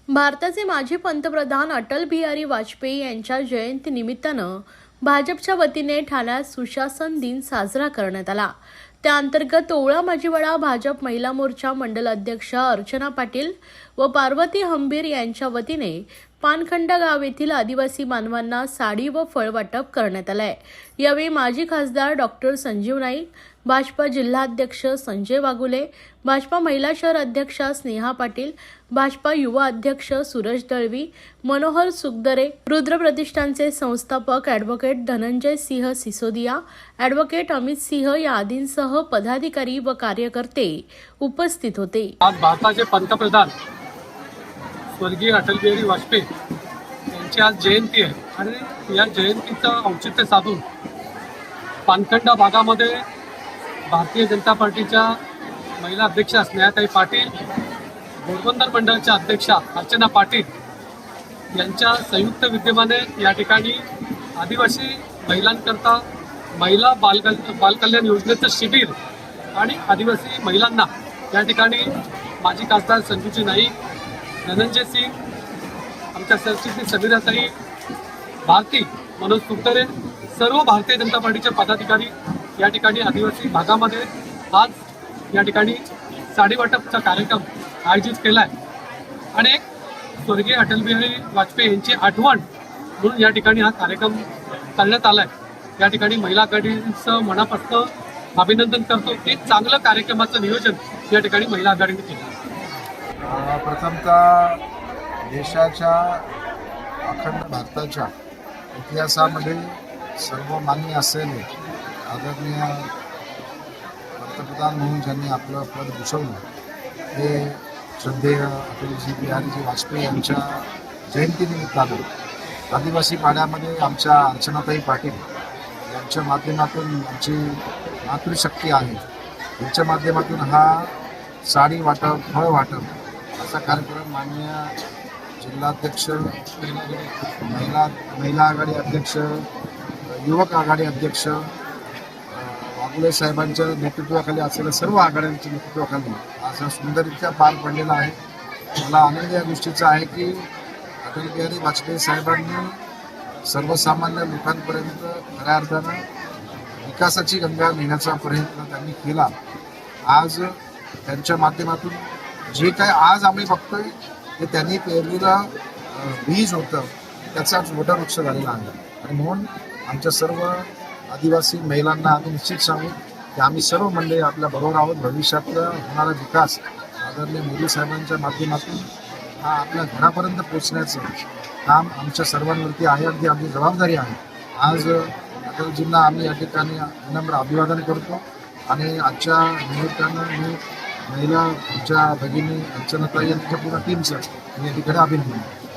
भारताचे माजी पंतप्रधान अटल बिहारी वाजपेयी यांच्या जयंतीनिमित्तानं भाजपच्या वतीने ठाण्यात सुशासन दिन साजरा करण्यात आला। त्याअंतर्गत ओवळा माजिवडा भाजप महिला मोर्चा मंडल अध्यक्ष अर्चना पाटील व पार्वती हंबीर यांच्या वतीने पानखंडा गाव येथील आदिवासी बांधवांना साडी व फळ वाटप करण्यात आले। यावेळी माजी खासदार डॉक्टर संजीव नाईक, भाजपा जिल्हाध्यक्ष संजय वाघुले, भाजपा महिला शहर अध्यक्षा स्नेहा पाटील, भाजपा युवा अध्यक्ष सूरज दळवी, मनोहर सुखदरे, रुद्र प्रतिष्ठानचे संस्थापक ॲडव्होकेट धनंजय सिंह सिसोदिया, ॲडव्होकेट अमित सिंह या आदींसह पदाधिकारी व कार्यकर्ते उपस्थित होते। आज भारताचे पंतप्रधान स्वर्गीय अटल बिहारी वाजपेयी यांची आज जयंती आहे आणि या जयंतीचं औचित्य साधून पानखंडा भागामध्ये भारतीय जनता पार्टीच्या महिला अध्यक्षा स्नेहाताई पाटील, घोडबंदर मंडळाच्या अध्यक्षा अर्चना पाटील यांच्या संयुक्त विद्यमाने या ठिकाणी आदिवासी महिलांकरता महिला बालकल्याण योजनेचं शिबिर आणि आदिवासी महिलांना या ठिकाणी माजी खासदार संजूजी नाईक, धनंजय सिंग, आमच्या सरचिटणीस समीराताई, भारती, मनोज सुखदरे, सर्व भारतीय जनता पार्टीचे पदाधिकारी या ठिकाणी आदिवासी भागामध्ये आज या ठिकाणी साडी वाटपचा कार्यक्रम आयोजित केला आहे आणि एक स्वर्गीय अटल बिहारी वाजपेयी यांची आठवण म्हणून या ठिकाणी हा कार्यक्रम करण्यात आला आहे। या ठिकाणी महिला आघाडीचं मनापासून अभिनंदन करतो की चांगलं कार्यक्रमाचं नियोजन या ठिकाणी महिला आघाडीने केलं। प्रथमतः देशाच्या अखंड भारताच्या इतिहासामध्ये सर्वमान्य असलेले आदरणीय पंतप्रधान म्हणून ज्यांनी आपलं पद भूषवलं हे श्रद्धेय अटलजी बिहारीजी वाजपेयी यांच्या जयंतीनिमित्तानं आदिवासी पाड्यामध्ये आमच्या अर्चनाताई पाटील यांच्या माध्यमातून आमची मातृशक्ती आहे, यांच्या माध्यमातून हा साडी वाटप, फळ वाटप असा कार्यक्रम माननीय जिल्हाध्यक्ष, महिला आघाडी अध्यक्ष, युवक आघाडी अध्यक्ष वाघुले साहेबांच्या नेतृत्वाखाली असलेल्या सर्व आघाड्यांच्या नेतृत्वाखाली असा सुंदररित्या पार पडलेला आहे। मला आनंद या गोष्टीचा आहे की अटल बिहारी वाजपेयी साहेबांनी सर्वसामान्य लोकांपर्यंत खऱ्या अर्थानं विकासाची गंगा नेण्याचा प्रयत्न त्यांनी केला। आज त्यांच्या माध्यमातून जे काय आज आम्ही बघतोय ते त्यांनी पेरलेलं बीज होतं, त्याचाच मोठा वृक्ष झालेला आहे आणि म्हणून आमच्या सर्व आदिवासी महिलांना आम्ही निश्चित सांगू की आम्ही सर्व मंडळी आपल्या बरोबर आहोत। भविष्यातला होणारा विकास आदरणीय मोदी साहेबांच्या माध्यमातून हा आपल्या घरापर्यंत पोचण्याचं काम आमच्या सर्वांवरती आहे, अगदी आमची जबाबदारी आहे। आज अटलजींना आम्ही या ठिकाणी विनम्र अभिवादन करतो आणि आजच्या निमित्तानं मी महिला आमच्या भगिनी अर्चनाताई यांच्या पूर्ण टीमचं मी या ठिकाणी अभिनंदन करतो।